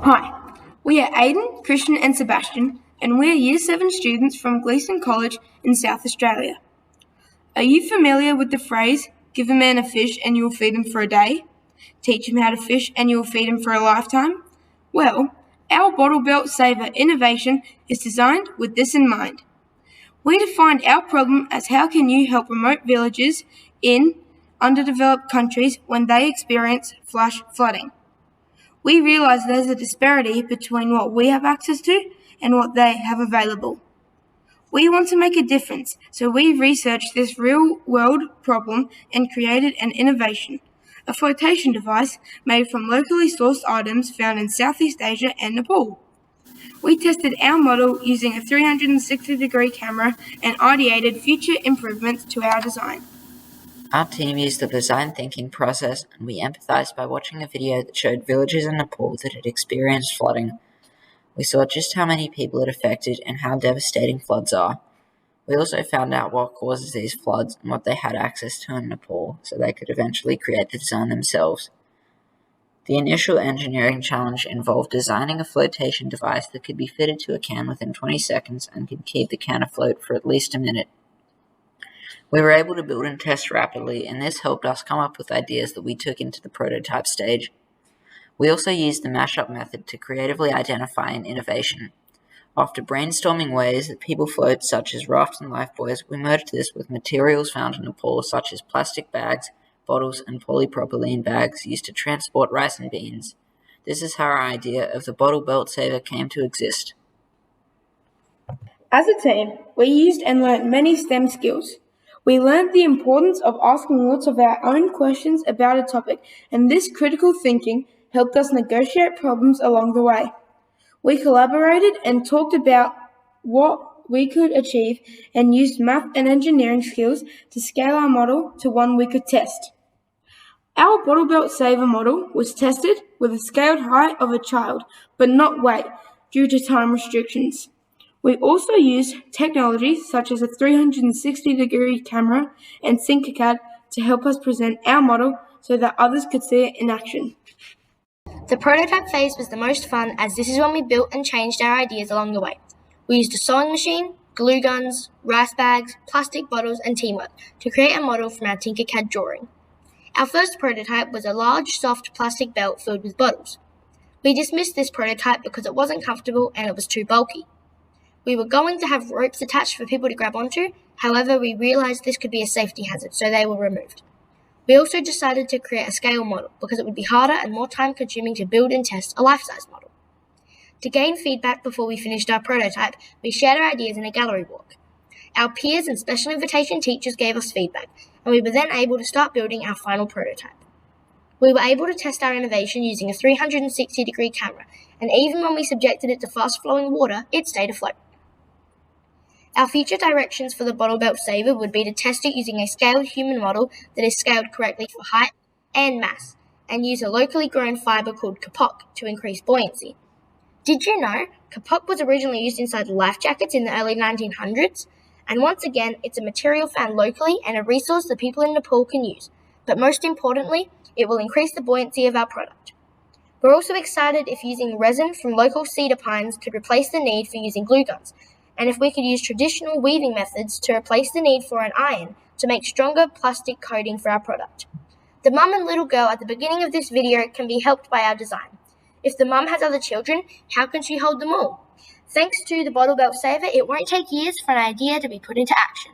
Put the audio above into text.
Hi, we are Aidan, Christian and Sebastian, and we are Year 7 students from Gleeson College in South Australia. Are you familiar with the phrase, give a man a fish and you will feed him for a day? Teach him how to fish and you will feed him for a lifetime? Well, our Bottle Belt Saver innovation is designed with this in mind. We defined our problem as how can you help remote villages in underdeveloped countries when they experience flash flooding. We realize there's a disparity between what we have access to and what they have available. We want to make a difference, so we researched this real-world problem and created an innovation, a flotation device made from locally sourced items found in Southeast Asia and Nepal. We tested our model using a 360-degree camera and ideated future improvements to our design. Our team used the design thinking process, and we empathized by watching a video that showed villages in Nepal that had experienced flooding. We saw just how many people it affected and how devastating floods are. We also found out what causes these floods and what they had access to in Nepal, so they could eventually create the design themselves. The initial engineering challenge involved designing a flotation device that could be fitted to a can within 20 seconds and could keep the can afloat for at least a minute. We were able to build and test rapidly, and this helped us come up with ideas that we took into the prototype stage. We also used the mashup method to creatively identify an innovation. After brainstorming ways that people float, such as rafts and lifebuoys, we merged this with materials found in Nepal, such as plastic bags, bottles, and polypropylene bags used to transport rice and beans. This is how our idea of the Bottle Belt Saver came to exist. As a team, we used and learnt many STEM skills. We learned the importance of asking lots of our own questions about a topic, and this critical thinking helped us negotiate problems along the way. We collaborated and talked about what we could achieve and used math and engineering skills to scale our model to one we could test. Our Bottle Belt Saver model was tested with a scaled height of a child, but not weight, due to time restrictions. We also used technology such as a 360-degree camera and Tinkercad to help us present our model so that others could see it in action. The prototype phase was the most fun, as this is when we built and changed our ideas along the way. We used a sewing machine, glue guns, rice bags, plastic bottles, and teamwork to create a model from our Tinkercad drawing. Our first prototype was a large, soft plastic belt filled with bottles. We dismissed this prototype because it wasn't comfortable and it was too bulky. We were going to have ropes attached for people to grab onto, however we realized this could be a safety hazard, so they were removed. We also decided to create a scale model because it would be harder and more time-consuming to build and test a life-size model. To gain feedback before we finished our prototype, we shared our ideas in a gallery walk. Our peers and special invitation teachers gave us feedback, and we were then able to start building our final prototype. We were able to test our innovation using a 360-degree camera, and even when we subjected it to fast-flowing water, it stayed afloat. Our future directions for the Bottle Belt Saver would be to test it using a scaled human model that is scaled correctly for height and mass, and use a locally grown fiber called kapok to increase buoyancy. Did you know kapok was originally used inside life jackets in the early 1900s? And once again, it's a material found locally and a resource that people in Nepal can use. But most importantly, it will increase the buoyancy of our product. We're also excited if using resin from local cedar pines could replace the need for using glue guns, and if we could use traditional weaving methods to replace the need for an iron to make stronger plastic coating for our product. The mum and little girl at the beginning of this video can be helped by our design. If the mum has other children, how can she hold them all? Thanks to the Bottle Belt Saver, it won't take years for an idea to be put into action.